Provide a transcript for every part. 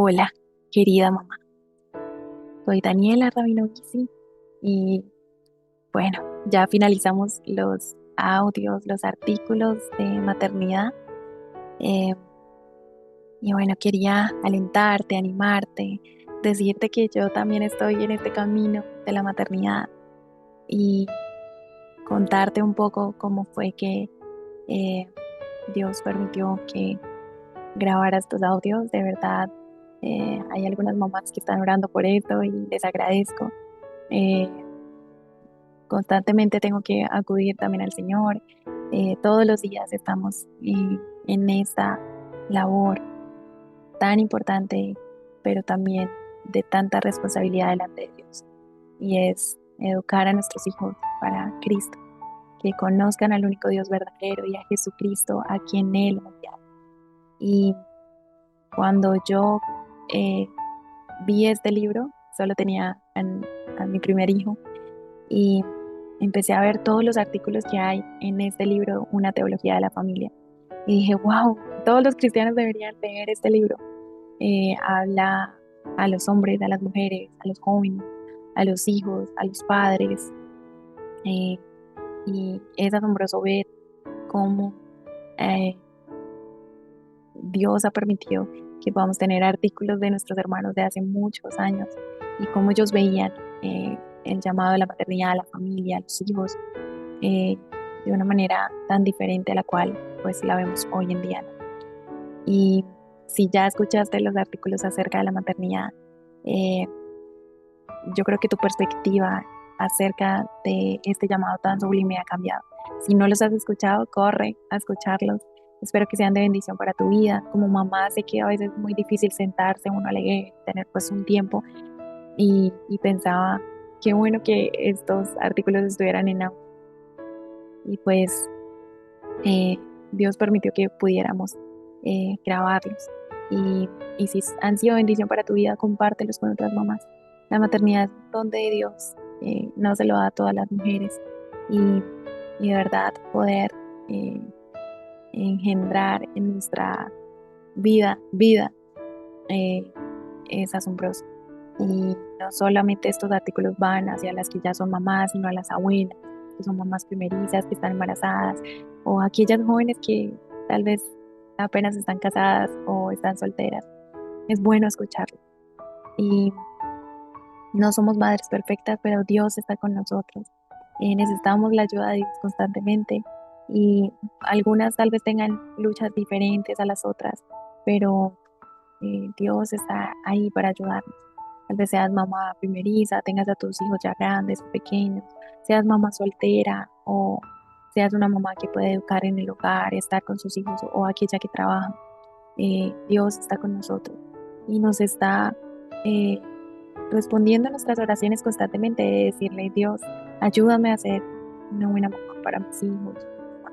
Hola, querida mamá. Soy Daniela Rabinovici y bueno, ya finalizamos los audios, los artículos de maternidad. eh, y bueno, quería alentarte, animarte, decirte que yo también estoy en este camino de la maternidad y contarte un poco cómo fue que eh, Dios permitió que grabara estos audios. De verdad, hay algunas mamás que están orando por esto y les agradezco. Eh, Constantemente tengo que acudir también al Señor. Todos los días estamos en esta labor tan importante, pero también de tanta responsabilidad delante de Dios. Y es educar a nuestros hijos para Cristo, que conozcan al único Dios verdadero y a Jesucristo a quien Él ha enviado. Y cuando yo eh, vi este libro, solo tenía a mi primer hijo y empecé a ver todos los artículos que hay en este libro, Una teología de la familia. Y dije, wow, todos los cristianos deberían leer este libro. Habla a los hombres, a las mujeres, a los jóvenes, a los hijos, a los padres. eh, y es asombroso ver cómo eh, Dios ha permitido que podamos tener artículos de nuestros hermanos de hace muchos años y cómo ellos veían el llamado de la maternidad a la familia, a los hijos, eh, de una manera tan diferente a la cual pues la vemos hoy en día, ¿no? Y si ya escuchaste los artículos acerca de la maternidad, eh, yo creo que tu perspectiva acerca de este llamado tan sublime ha cambiado. Si no los has escuchado, corre a escucharlos. Espero que sean de bendición para tu vida. Como mamá, sé que a veces es muy difícil sentarse uno a leer, tener pues un tiempo y pensaba, qué bueno que estos artículos estuvieran en audio. Y pues eh, Dios permitió que pudiéramos grabarlos. Y, y si han sido bendición para tu vida, compártelos con otras mamás. La maternidad es un don de Dios, no se lo da a todas las mujeres. Y, y de verdad poder eh, engendrar en nuestra vida, eh, es asombroso. Y no solamente estos artículos van hacia las que ya son mamás, sino a las abuelas, que son mamás primerizas, que están embarazadas, o aquellas jóvenes que tal vez apenas están casadas o están solteras. Es bueno escucharlo. Y no somos madres perfectas, pero Dios está con nosotros. Necesitamos la ayuda de Dios constantemente y algunas tal vez tengan luchas diferentes a las otras, pero Dios está ahí para ayudarnos. Tal vez seas mamá primeriza, tengas a tus hijos ya grandes o pequeños, seas mamá soltera o seas una mamá que puede educar en el hogar, estar con sus hijos o aquella que trabaja. Dios está con nosotros y nos está eh, respondiendo a nuestras oraciones constantemente de decirle, Dios, ayúdame a ser una buena mamá para mis hijos,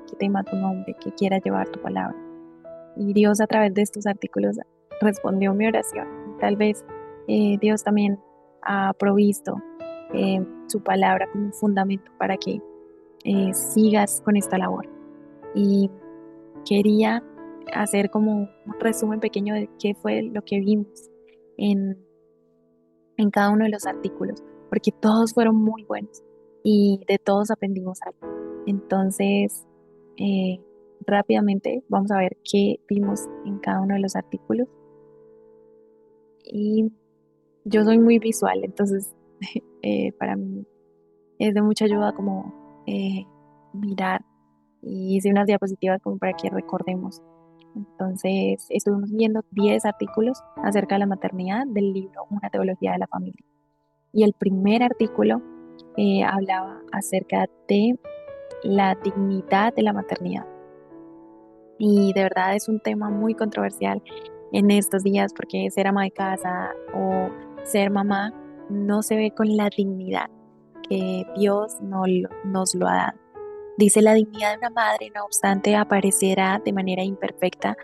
que tema tu nombre, que quiera llevar tu palabra. Y Dios a través de estos artículos respondió mi oración. Tal vez Dios también ha provisto su palabra como un fundamento para que sigas con esta labor. Y quería hacer como un resumen pequeño de qué fue lo que vimos en, en cada uno de los artículos, porque todos fueron muy buenos y de todos aprendimos algo. Entonces, eh, rápidamente vamos a ver qué vimos en cada uno de los artículos. Y yo soy muy visual, entonces para mí es de mucha ayuda como mirar y hice unas diapositivas como para que recordemos. Entonces, estuvimos viendo 10 artículos acerca de la maternidad del libro Una teología de la familia. Y el primer artículo hablaba acerca de la dignidad de la maternidad. Y de verdad es un tema muy controversial en estos días porque ser ama de casa o ser mamá no se ve con la dignidad que Dios nos lo ha dado. Dice la dignidad de una madre, no obstante, aparecerá de manera imperfecta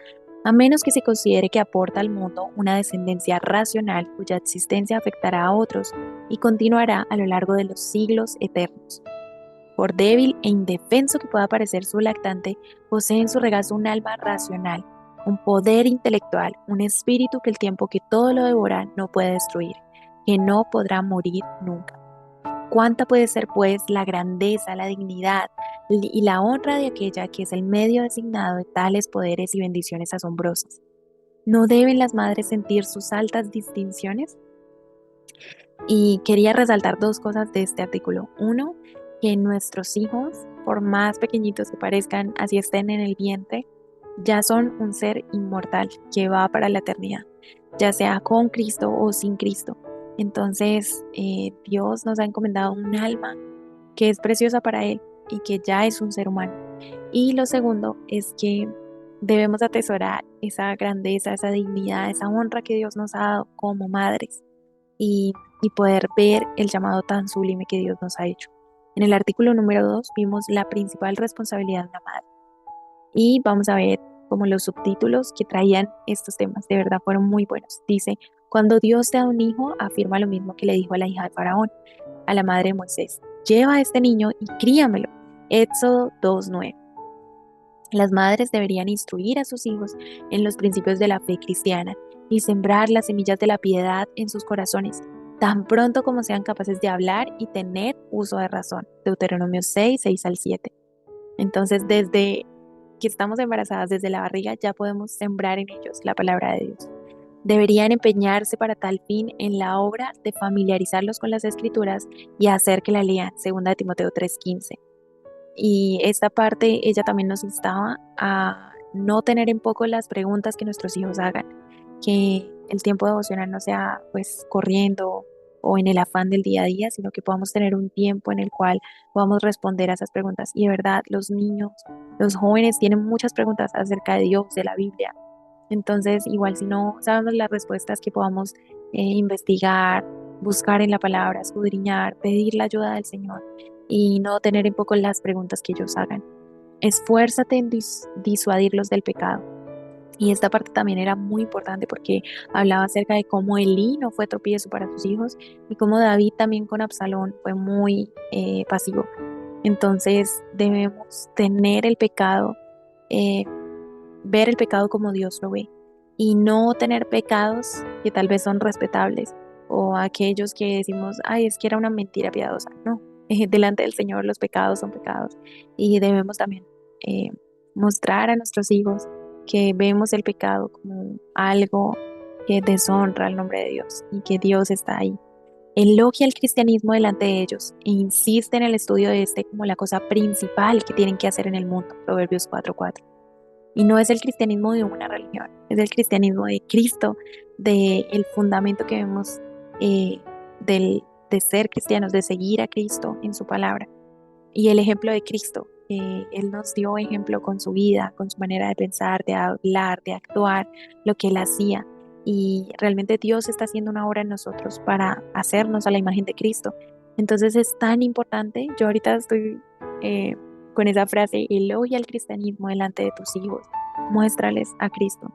a menos que se considere que aporta al mundo una descendencia racional cuya existencia afectará a otros y continuará a lo largo de los siglos eternos. Por débil e indefenso que pueda parecer su lactante, posee en su regazo un alma racional, un poder intelectual, un espíritu que el tiempo que todo lo devora no puede destruir, que no podrá morir nunca. ¿Cuánta puede ser, pues, la grandeza, la dignidad y la honra de aquella que es el medio designado de tales poderes y bendiciones asombrosas? ¿No deben las madres sentir sus altas distinciones? Y quería resaltar dos cosas de este artículo. Uno, que nuestros hijos, por más pequeñitos que parezcan, así estén en el vientre, ya son un ser inmortal que va para la eternidad, ya sea con Cristo o sin Cristo. Entonces, Dios nos ha encomendado un alma que es preciosa para Él y que ya es un ser humano. Y lo segundo es que debemos atesorar esa grandeza, esa dignidad, esa honra que Dios nos ha dado como madres y poder ver el llamado tan sublime que Dios nos ha hecho. En el artículo número 2 vimos la principal responsabilidad de una madre y vamos a ver como los subtítulos que traían estos temas, de verdad fueron muy buenos. Dice, cuando Dios te da un hijo, afirma lo mismo que le dijo a la hija de Faraón, a la madre de Moisés, lleva a este niño y críamelo. Éxodo 2:9. Las madres deberían instruir a sus hijos en los principios de la fe cristiana y sembrar las semillas de la piedad en sus corazones, tan pronto como sean capaces de hablar y tener uso de razón. Deuteronomio 6:6 al 7. Entonces, desde que estamos embarazadas, desde la barriga, ya podemos sembrar en ellos la palabra de Dios. Deberían empeñarse para tal fin en la obra de familiarizarlos con las escrituras y hacer que la lean, 2 Timoteo 3:15. Y esta parte ella también nos instaba a no tener en poco las preguntas que nuestros hijos hagan, que el tiempo devocional no sea pues corriendo o en el afán del día a día, sino que podamos tener un tiempo en el cual podamos responder a esas preguntas. Y de verdad, los niños, los jóvenes tienen muchas preguntas acerca de Dios, de la Biblia. Entonces, igual si no sabemos las respuestas que podamos investigar, buscar en la palabra, escudriñar, pedir la ayuda del Señor y no tener en poco las preguntas que ellos hagan. Esfuérzate en disuadirlos del pecado. Y esta parte también era muy importante porque hablaba acerca de cómo Elí no fue tropiezo para sus hijos y cómo David también con Absalón fue muy pasivo. Entonces debemos tener el pecado, eh, ver el pecado como Dios lo ve y no tener pecados que tal vez son respetables o aquellos que decimos, ay, es que era una mentira piadosa. No, delante del Señor los pecados son pecados y debemos también eh, mostrar a nuestros hijos que vemos el pecado como algo que deshonra el nombre de Dios y que Dios está ahí. Elogia el cristianismo delante de ellos e insiste en el estudio de este como la cosa principal que tienen que hacer en el mundo. Proverbios 4:4. Y no es el cristianismo de una religión, es el cristianismo de Cristo, de el fundamento que vemos eh, de ser cristianos, de seguir a Cristo en su palabra. Y el ejemplo de Cristo, Él nos dio ejemplo con su vida, con su manera de pensar, de hablar, de actuar, lo que Él hacía. Y realmente Dios está haciendo una obra en nosotros para hacernos a la imagen de Cristo. Entonces es tan importante, yo ahorita estoy eh, con esa frase, elogia el cristianismo delante de tus hijos, muéstrales a Cristo.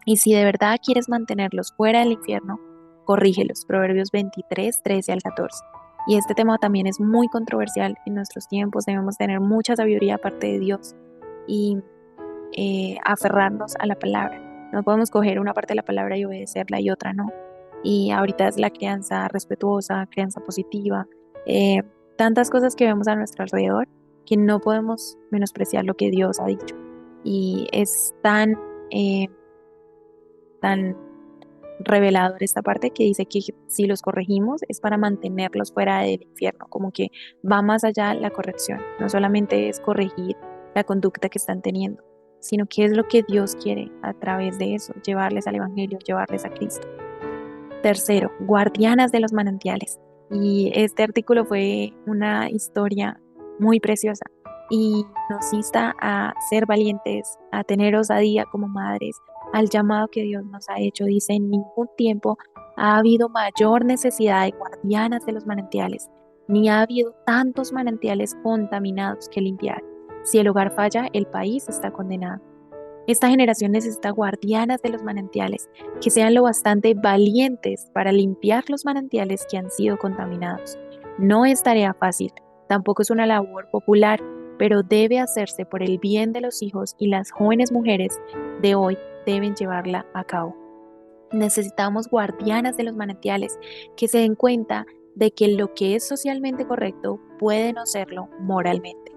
Y si de verdad quieres mantenerlos fuera del infierno, corrígelos. Proverbios 23:13 al 14. Y este tema también es muy controversial en nuestros tiempos. Debemos tener mucha sabiduría aparte de Dios y aferrarnos a la palabra. No podemos coger una parte de la palabra y obedecerla y otra no. Y ahorita es la crianza respetuosa, crianza positiva, eh, tantas cosas que vemos a nuestro alrededor que no podemos menospreciar lo que Dios ha dicho. Y es eh, tan revelador esta parte que dice que si los corregimos es para mantenerlos fuera del infierno, como que va más allá la corrección, no solamente es corregir la conducta que están teniendo, sino que es lo que Dios quiere a través de eso, llevarles al Evangelio, llevarles a Cristo. Tercero, guardianas de los manantiales. Y este artículo fue una historia muy preciosa y nos insta a ser valientes, a tener osadía como madres, al llamado que Dios nos ha hecho. Dice, en ningún tiempo ha habido mayor necesidad de guardianas de los manantiales, ni ha habido tantos manantiales contaminados que limpiar. Si el hogar falla, el país está condenado. Esta generación necesita guardianas de los manantiales, que sean lo bastante valientes para limpiar los manantiales que han sido contaminados. No es tarea fácil, tampoco es una labor popular, pero debe hacerse por el bien de los hijos y las jóvenes mujeres de hoy deben llevarla a cabo. Necesitamos guardianas de los manantiales que se den cuenta de que lo que es socialmente correcto puede no serlo moralmente.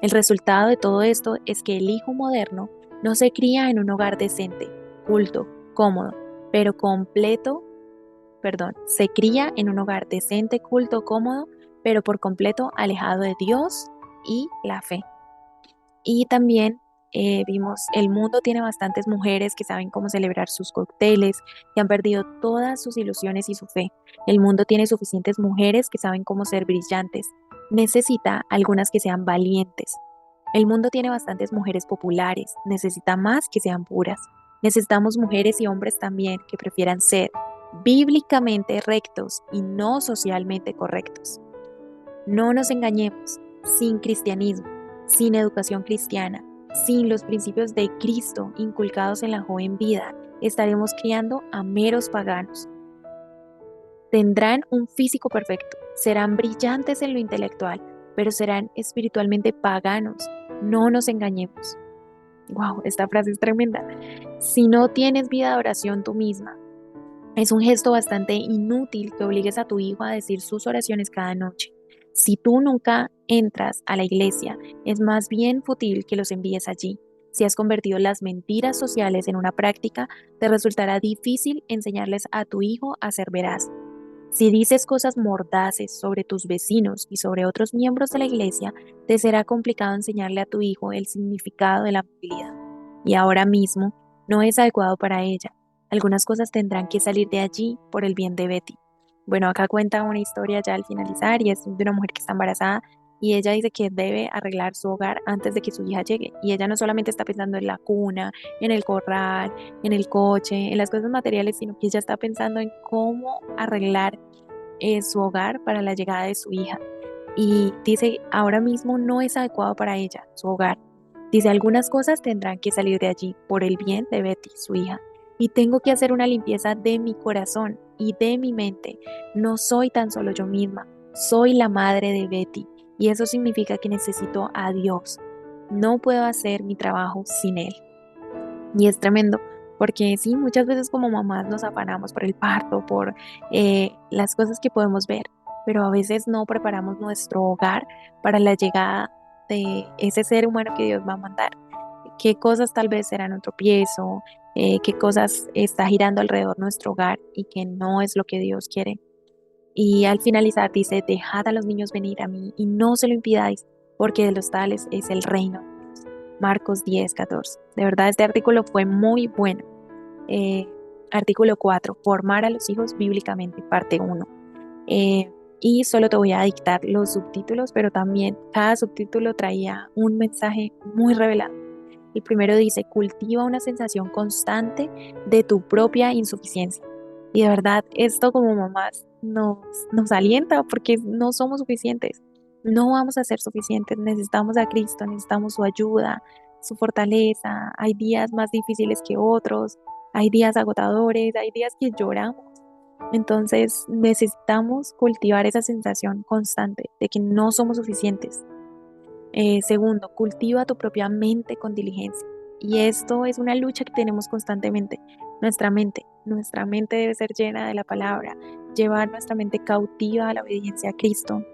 El resultado de todo esto es que el hijo moderno no se cría en un hogar decente, culto, cómodo, pero se cría en un hogar decente, culto, cómodo, pero por completo alejado de Dios y la fe. Y también vimos, el mundo tiene bastantes mujeres que saben cómo celebrar sus cócteles, que han perdido todas sus ilusiones y su fe. El mundo tiene suficientes mujeres que saben cómo ser brillantes. Necesita algunas que sean valientes. El mundo tiene bastantes mujeres populares. Necesita más que sean puras. Necesitamos mujeres y hombres también que prefieran ser bíblicamente rectos y no socialmente correctos. No nos engañemos, sin cristianismo, sin educación cristiana, sin los principios de Cristo inculcados en la joven vida, estaremos criando a meros paganos. Tendrán un físico perfecto, serán brillantes en lo intelectual, pero serán espiritualmente paganos. No nos engañemos. Wow, esta frase es tremenda. Si no tienes vida de oración tú misma, es un gesto bastante inútil que obligues a tu hijo a decir sus oraciones cada noche. Si tú nunca entras a la iglesia, es más bien fútil que los envíes allí. Si has convertido las mentiras sociales en una práctica, te resultará difícil enseñarles a tu hijo a ser veraz. Si dices cosas mordaces sobre tus vecinos y sobre otros miembros de la iglesia, te será complicado enseñarle a tu hijo el significado de la amabilidad. Y ahora mismo no es adecuado para ella. Algunas cosas tendrán que salir de allí por el bien de Betty. Bueno, acá cuenta una historia ya al finalizar y es de una mujer que está embarazada y ella dice que debe arreglar su hogar antes de que su hija llegue. Y ella no solamente está pensando en la cuna, en el corral, en el coche, en las cosas materiales, sino que ella está pensando en cómo arreglar su hogar para la llegada de su hija. Y dice, ahora mismo no es adecuado para ella, su hogar. Dice, algunas cosas tendrán que salir de allí por el bien de Betty, su hija. Y tengo que hacer una limpieza de mi corazón y de mi mente. No soy tan solo yo misma, soy la madre de Betty. Y eso significa que necesito a Dios. No puedo hacer mi trabajo sin Él. Y es tremendo, porque sí, muchas veces como mamás nos afanamos por el parto, por las cosas que podemos ver, pero a veces no preparamos nuestro hogar para la llegada de ese ser humano que Dios va a mandar. ¿Qué cosas tal vez serán un tropiezo? ¿Qué cosas está girando alrededor nuestro hogar y que no es lo que Dios quiere? Y al finalizar dice, dejad a los niños venir a mí y no se lo impidáis, porque de los tales es el reino. Marcos 10:14. De verdad, este artículo fue muy bueno. Eh, Artículo 4, formar a los hijos bíblicamente, parte 1. Y solo te voy a dictar los subtítulos, pero también cada subtítulo traía un mensaje muy revelado. El primero dice, cultiva una sensación constante de tu propia insuficiencia. Y de verdad, esto como mamás nos alienta porque no somos suficientes. No vamos a ser suficientes. Necesitamos a Cristo, necesitamos su ayuda, su fortaleza. Hay días más difíciles que otros, hay días agotadores, hay días que lloramos. Entonces necesitamos cultivar esa sensación constante de que no somos suficientes. Segundo, cultiva tu propia mente con diligencia. Y esto es una lucha que tenemos constantemente. Nuestra mente debe ser llena de la palabra, llevar nuestra mente cautiva a la obediencia a Cristo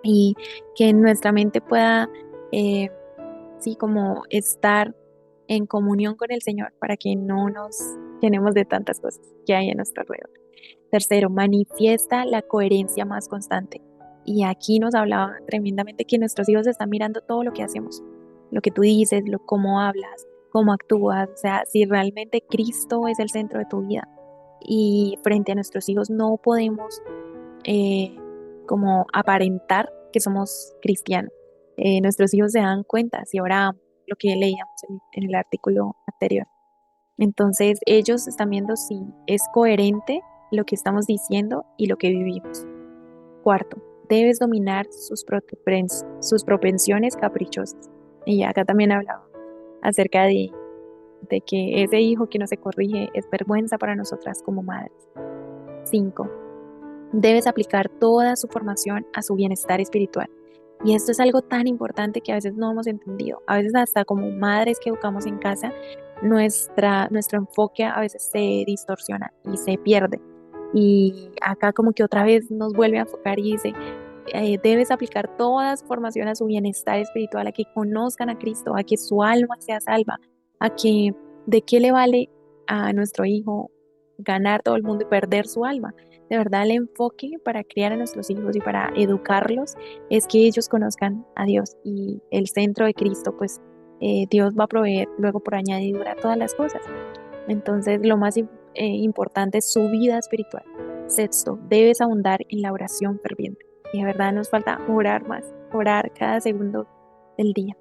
y que nuestra mente pueda, eh, sí, como estar en comunión con el Señor para que no nos llenemos de tantas cosas que hay a nuestro alrededor. Tercero, manifiesta la coherencia más constante. Y aquí nos hablaba tremendamente que nuestros hijos están mirando todo lo que hacemos, lo que tú dices, cómo hablas, cómo actúas, o sea, si realmente Cristo es el centro de tu vida. Y frente a nuestros hijos no podemos eh, como aparentar que somos cristianos. Nuestros hijos se dan cuenta si oramos, lo que leíamos en el artículo anterior. Entonces ellos están viendo si es coherente lo que estamos diciendo y lo que vivimos. Cuarto, debes dominar sus propensiones caprichosas. Y acá también hablaba acerca de que ese hijo que no se corrige es vergüenza para nosotras como madres. 5. Debes aplicar toda su formación a su bienestar espiritual. Y esto es algo tan importante que a veces no hemos entendido. A veces hasta como madres que educamos en casa, nuestro enfoque a veces se distorsiona y se pierde. Y acá como que otra vez nos vuelve a enfocar y dice, debes aplicar toda su formación a su bienestar espiritual, a que conozcan a Cristo, a que su alma sea salva, a que de qué le vale a nuestro hijo ganar todo el mundo y perder su alma. De verdad, el enfoque para criar a nuestros hijos y para educarlos es que ellos conozcan a Dios y el centro de Cristo, pues Dios va a proveer luego por añadidura todas las cosas. Entonces, lo más importante es su vida espiritual. Sexto, debes abundar en la oración ferviente. Y de verdad nos falta orar más, orar cada segundo del día.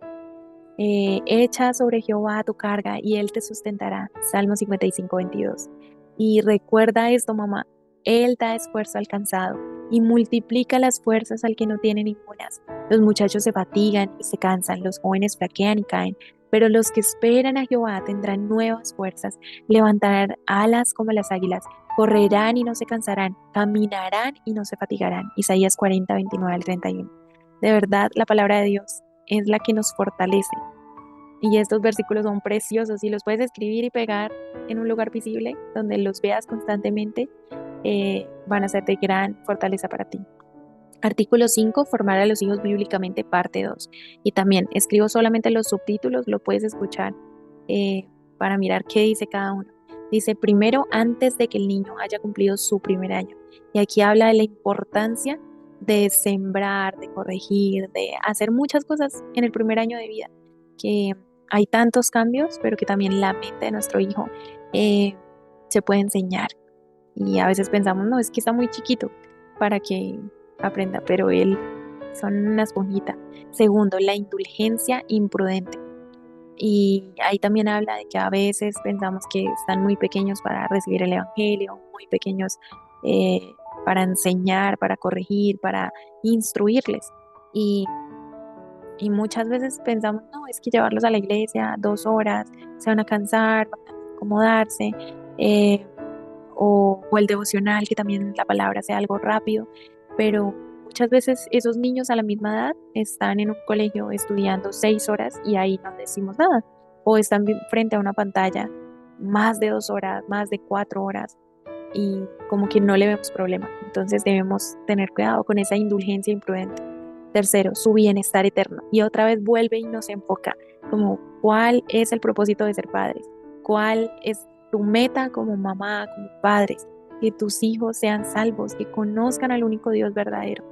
Echa sobre Jehová tu carga y él te sustentará. Salmo 55:22. Y recuerda esto, mamá, él da esfuerzo al cansado y multiplica las fuerzas al que no tiene ningunas. Los muchachos se fatigan y se cansan, los jóvenes flaquean y caen, pero los que esperan a Jehová tendrán nuevas fuerzas, levantarán alas como las águilas, correrán y no se cansarán, caminarán y no se fatigarán. Isaías 40:29-31. De verdad, la palabra de Dios es la que nos fortalece. Y estos versículos son preciosos y los puedes escribir y pegar en un lugar visible donde los veas constantemente, van a ser de gran fortaleza para ti. Artículo 5, formar a los hijos bíblicamente, parte 2. Y también escribo solamente los subtítulos, lo puedes escuchar eh, para mirar qué dice cada uno. Dice, primero, antes de que el niño haya cumplido su primer año. Y aquí habla de la importancia de sembrar, de corregir, de hacer muchas cosas en el primer año de vida, que hay tantos cambios, pero que también la mente de nuestro hijo eh, se puede enseñar. Y a veces pensamos, no, es que está muy chiquito para que aprenda, pero él son una esponjita. Segundo, la indulgencia imprudente. Y ahí también habla de que a veces pensamos que están muy pequeños para recibir el evangelio, muy pequeños eh, para enseñar, para corregir, para instruirles. Y, y muchas veces pensamos, no, es que llevarlos a la iglesia 2 horas, se van a cansar, van a acomodarse. eh, o el devocional, que también la palabra sea algo rápido, pero muchas veces esos niños a la misma edad están en un colegio estudiando 6 horas y ahí no decimos nada, o están frente a una pantalla más de 2 horas, más de 4 horas y como que no le vemos problema. Entonces debemos tener cuidado con esa indulgencia imprudente. Tercero, su bienestar eterno. Y otra vez vuelve y nos enfoca como cuál es el propósito de ser padres, cuál es tu meta como mamá, como padres, que tus hijos sean salvos, que conozcan al único Dios verdadero.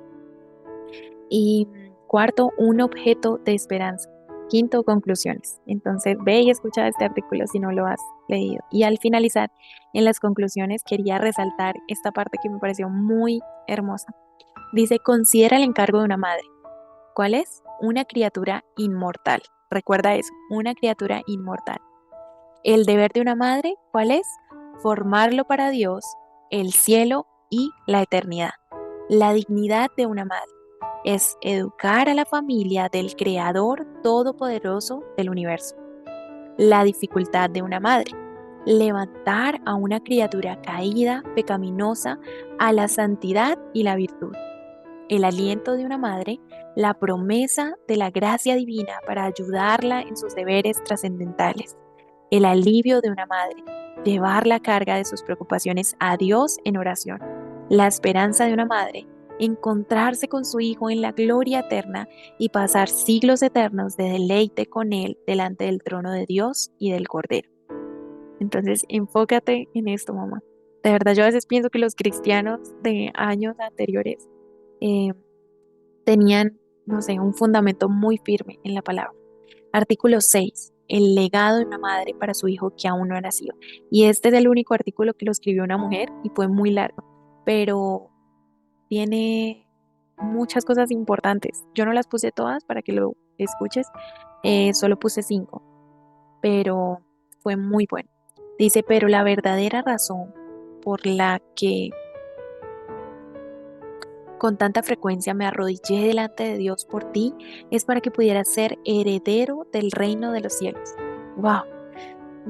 Y cuarto, un objeto de esperanza. Quinto, conclusiones. Entonces, ve y escucha este artículo si no lo has leído. Y al finalizar, en las conclusiones, quería resaltar esta parte que me pareció muy hermosa. Dice, considera el encargo de una madre. ¿Cuál es? Una criatura inmortal. Recuerda eso, una criatura inmortal. El deber de una madre, ¿cuál es? Formarlo para Dios, el cielo y la eternidad. La dignidad de una madre es educar a la familia del Creador Todopoderoso del universo. La dificultad de una madre, levantar a una criatura caída, pecaminosa, a la santidad y la virtud. El aliento de una madre, la promesa de la gracia divina para ayudarla en sus deberes trascendentales. El alivio de una madre, llevar la carga de sus preocupaciones a Dios en oración. La esperanza de una madre, encontrarse con su hijo en la gloria eterna y pasar siglos eternos de deleite con él delante del trono de Dios y del Cordero. Entonces, enfócate en esto, mamá. De verdad, yo a veces pienso que los cristianos de años anteriores eh, tenían, no sé, un fundamento muy firme en la palabra. Artículo 6. El legado de una madre para su hijo que aún no ha nacido. Y este es el único artículo que lo escribió una mujer y fue muy largo, pero tiene muchas cosas importantes. Yo no las puse todas para que lo escuches, solo puse 5, pero fue muy bueno. Dice, pero la verdadera razón por la que con tanta frecuencia me arrodillé delante de Dios por ti, es para que pudieras ser heredero del reino de los cielos. Wow,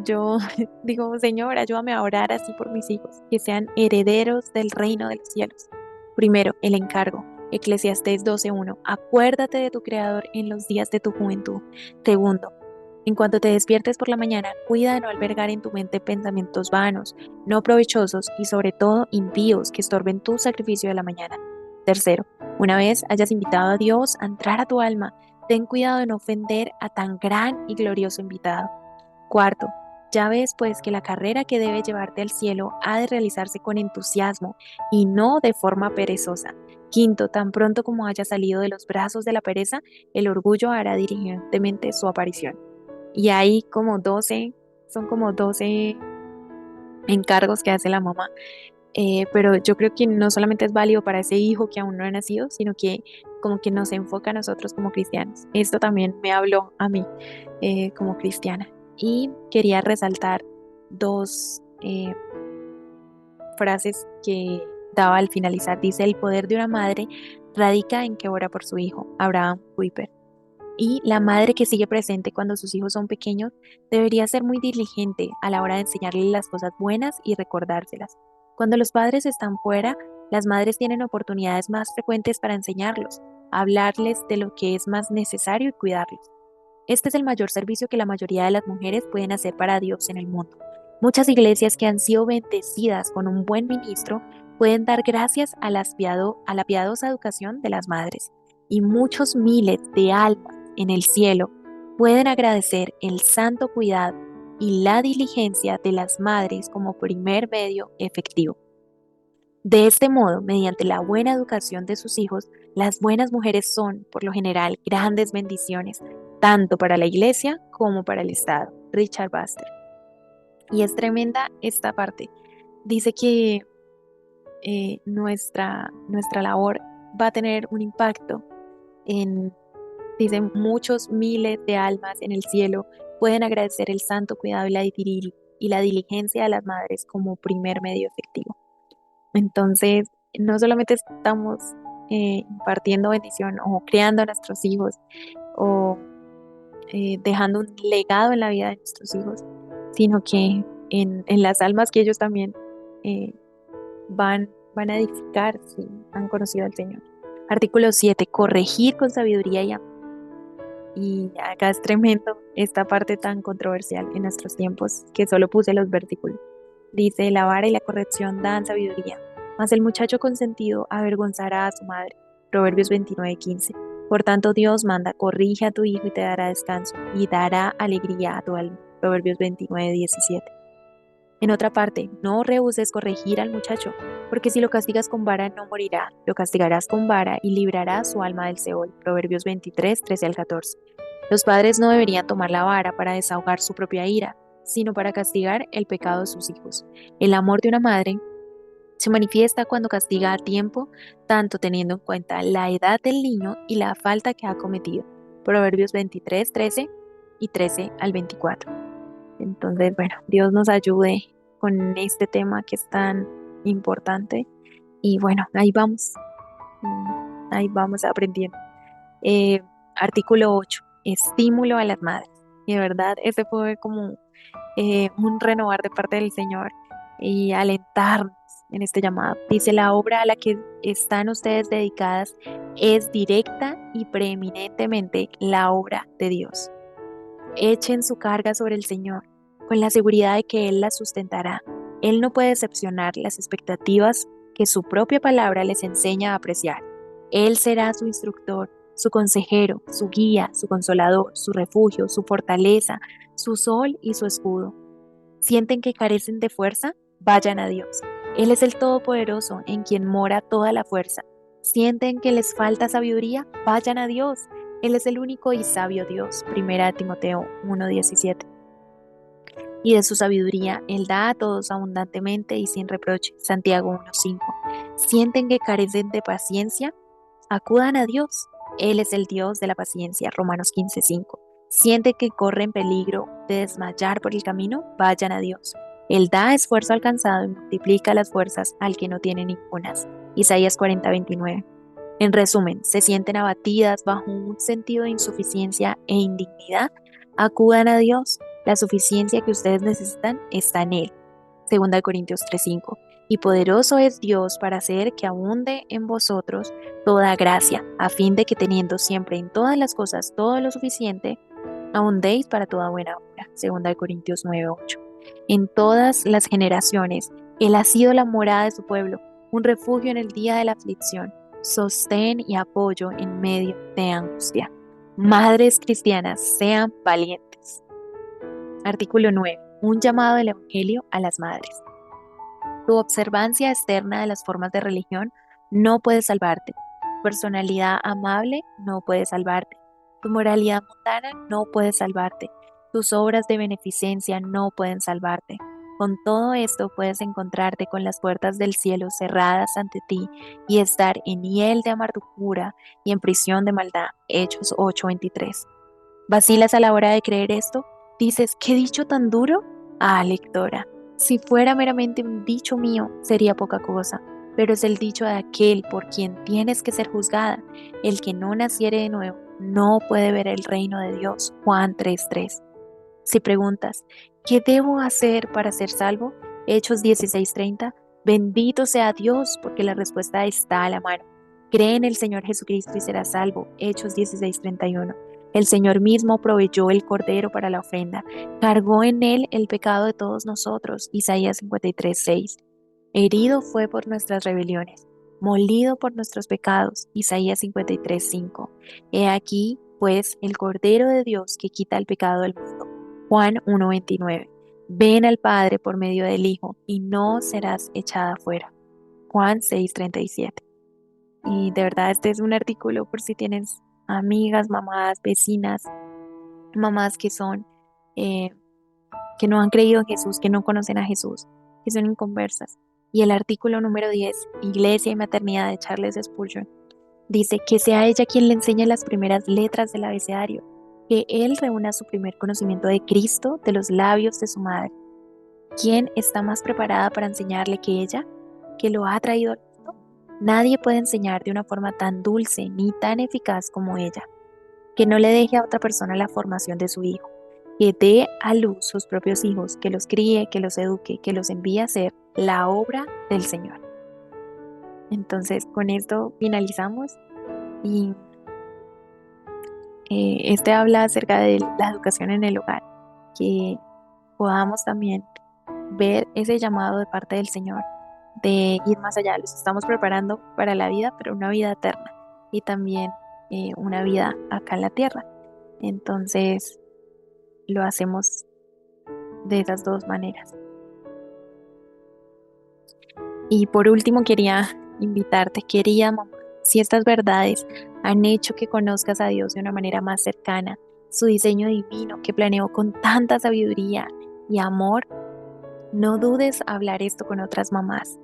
yo digo, Señor, ayúdame a orar así por mis hijos, que sean herederos del reino de los cielos. Primero, el encargo. Eclesiastés 12:1. Acuérdate de tu Creador en los días de tu juventud. Segundo, en cuanto te despiertes por la mañana, cuida de no albergar en tu mente pensamientos vanos, no provechosos y sobre todo impíos que estorben tu sacrificio de la mañana. Tercero, una vez hayas invitado a Dios a entrar a tu alma, ten cuidado de no ofender a tan gran y glorioso invitado. Cuarto, ya ves pues que la carrera que debe llevarte al cielo ha de realizarse con entusiasmo y no de forma perezosa. Quinto, tan pronto como haya salido de los brazos de la pereza, el orgullo hará diligentemente su aparición. Y hay como 12, son como 12 encargos que hace la mamá. Pero yo creo que no solamente es válido para ese hijo que aún no ha nacido, sino que como que nos enfoca a nosotros como cristianos. Esto también me habló a mí como cristiana. Y quería resaltar dos frases que daba al finalizar. Dice, el poder de una madre radica en que ora por su hijo, Abraham Kuyper. Y la madre que sigue presente cuando sus hijos son pequeños debería ser muy diligente a la hora de enseñarles las cosas buenas y recordárselas. Cuando los padres están fuera, las madres tienen oportunidades más frecuentes para enseñarlos, hablarles de lo que es más necesario y cuidarlos. Este es el mayor servicio que la mayoría de las mujeres pueden hacer para Dios en el mundo. Muchas iglesias que han sido bendecidas con un buen ministro pueden dar gracias a a la piadosa educación de las madres. Y muchos miles de almas en el cielo pueden agradecer el santo cuidado y la diligencia de las madres como primer medio efectivo. De este modo, mediante la buena educación de sus hijos, las buenas mujeres son, por lo general, grandes bendiciones, tanto para la iglesia como para el Estado. Richard Baxter. Y es tremenda esta parte. Dice que nuestra labor va a tener un impacto en, dice, muchos miles de almas en el cielo pueden agradecer el santo cuidado y la diligencia de las madres como primer medio efectivo. Entonces, no solamente estamos impartiendo bendición o creando a nuestros hijos o dejando un legado en la vida de nuestros hijos, sino que en las almas que ellos también eh, van a edificar si han conocido al Señor. Artículo 7. Corregir con sabiduría y amor. Y acá es tremendo esta parte tan controversial en nuestros tiempos que solo puse los versículos. Dice, la vara y la corrección dan sabiduría, mas el muchacho consentido avergonzará a su madre. Proverbios 29:15. Por tanto, Dios manda, corrige a tu hijo y te dará descanso, y dará alegría a tu alma. Proverbios 29:17. En otra parte, no rehuses corregir al muchacho, porque si lo castigas con vara no morirá, lo castigarás con vara y librarás su alma del Seol. Proverbios 23:13-14. Los padres no deberían tomar la vara para desahogar su propia ira, sino para castigar el pecado de sus hijos. El amor de una madre se manifiesta cuando castiga a tiempo, tanto teniendo en cuenta la edad del niño y la falta que ha cometido. Proverbios 23:13 y 13-24. Entonces, bueno, Dios nos ayude con este tema que es tan importante. Y bueno, ahí vamos aprendiendo. Eh, Artículo 8. Estímulo a las madres. Y de verdad, ese fue como un renovar de parte del Señor y alentarnos en este llamado. Dice, la obra a la que están ustedes dedicadas es directa y preeminentemente la obra de Dios. Echen su carga sobre el Señor, con la seguridad de que Él la sustentará. Él no puede decepcionar las expectativas que su propia palabra les enseña a apreciar. Él será su instructor, su consejero, su guía, su consolador, su refugio, su fortaleza, su sol y su escudo. ¿Sienten que carecen de fuerza? Vayan a Dios. Él es el Todopoderoso en quien mora toda la fuerza. ¿Sienten que les falta sabiduría? Vayan a Dios. Él es el único y sabio Dios. Primera Timoteo 1:17. Y de su sabiduría Él da a todos abundantemente y sin reproche. Santiago 1:5. ¿Sienten que carecen de paciencia? Acudan a Dios. Él es el Dios de la paciencia. Romanos 15:5. ¿Sienten que corren peligro de desmayar por el camino? Vayan a Dios. Él da esfuerzo al cansado y multiplica las fuerzas al que no tiene ningunas. Isaías 40:29. En resumen, se sienten abatidas bajo un sentido de insuficiencia e indignidad, acudan a Dios. La suficiencia que ustedes necesitan está en Él. Segunda de Corintios 3:5. y poderoso es Dios para hacer que abunde en vosotros toda gracia, a fin de que teniendo siempre en todas las cosas todo lo suficiente, abundéis para toda buena obra. Segunda de Corintios 9:8. En todas las generaciones, Él ha sido la morada de su pueblo, un refugio en el día de la aflicción, sostén y apoyo en medio de angustia. Madres cristianas, sean valientes. Artículo 9. Un llamado del Evangelio a las madres. Tu observancia externa de las formas de religión no puede salvarte. Tu personalidad amable no puede salvarte. Tu moralidad mundana no puede salvarte. Tus obras de beneficencia no pueden salvarte. Con todo esto puedes encontrarte con las puertas del cielo cerradas ante ti y estar en hiel de amargura y en prisión de maldad. Hechos 8:23. ¿Vacilas a la hora de creer esto? ¿Dices, qué dicho tan duro? Ah, lectora, si fuera meramente un dicho mío, sería poca cosa, pero es el dicho de aquel por quien tienes que ser juzgada. El que no naciere de nuevo no puede ver el reino de Dios. Juan 3:3. Si preguntas, ¿qué debo hacer para ser salvo? Hechos 16:30. Bendito sea Dios, porque la respuesta está a la mano. Cree en el Señor Jesucristo y serás salvo. Hechos 16:31. El Señor mismo proveyó el cordero para la ofrenda, cargó en él el pecado de todos nosotros. Isaías 53:6. Herido fue por nuestras rebeliones, molido por nuestros pecados. Isaías 53:5. He aquí, pues, el cordero de Dios que quita el pecado del mundo. Juan 1:29. Ven al Padre por medio del Hijo y no serás echada fuera. Juan 6:37. Y de verdad este es un artículo por si tienes amigas, mamás, vecinas, mamás que son, eh, que no han creído en Jesús, que no conocen a Jesús, que son inconversas. Y el artículo número 10, Iglesia y Maternidad de Charles Spurgeon, dice que sea ella quien le enseñe las primeras letras del abecedario, que él reúna su primer conocimiento de Cristo de los labios de su madre. ¿Quién está más preparada para enseñarle que ella, que lo ha traído al mundo? Nadie puede enseñar de una forma tan dulce ni tan eficaz como ella. Que no le deje a otra persona la formación de su hijo, que dé a luz sus propios hijos, que los críe, que los eduque, que los envíe a hacer la obra del Señor. Entonces, con esto finalizamos y este habla acerca de la educación en el hogar, que podamos también ver ese llamado de parte del Señor de ir más allá. Los estamos preparando para la vida, pero una vida eterna y también una vida acá en la tierra. Entonces, lo hacemos de esas dos maneras. Y por último, quería invitarte, querida mamá, si estas verdades han hecho que conozcas a Dios de una manera más cercana, su diseño divino que planeó con tanta sabiduría y amor, no dudes hablar esto con otras mamás.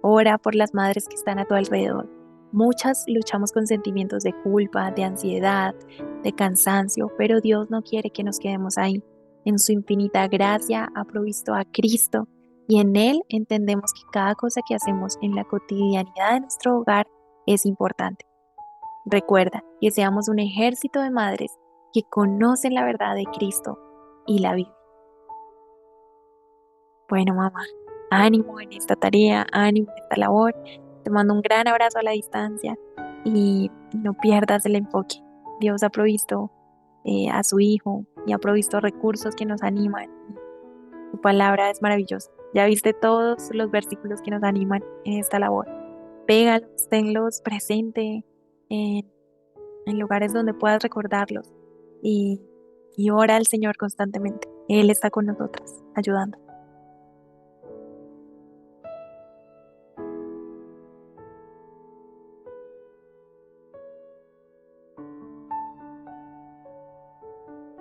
Ora por las madres que están a tu alrededor. Muchas luchamos con sentimientos de culpa, de ansiedad, de cansancio, pero Dios no quiere que nos quedemos ahí. En su infinita gracia ha provisto a Cristo y en Él entendemos que cada cosa que hacemos en la cotidianidad de nuestro hogar es importante. Recuerda que seamos un ejército de madres que conocen la verdad de Cristo y la viven. Bueno, mamá, ánimo en esta tarea, ánimo en esta labor. Te mando un gran abrazo a la distancia y no pierdas el enfoque. Dios ha provisto a su Hijo y ha provisto recursos que nos animan. Su palabra es maravillosa. Ya viste todos los versículos que nos animan en esta labor. Pégalos, tenlos presente en, en lugares donde puedas recordarlos y ora al Señor constantemente. Él está con nosotras, ayudando.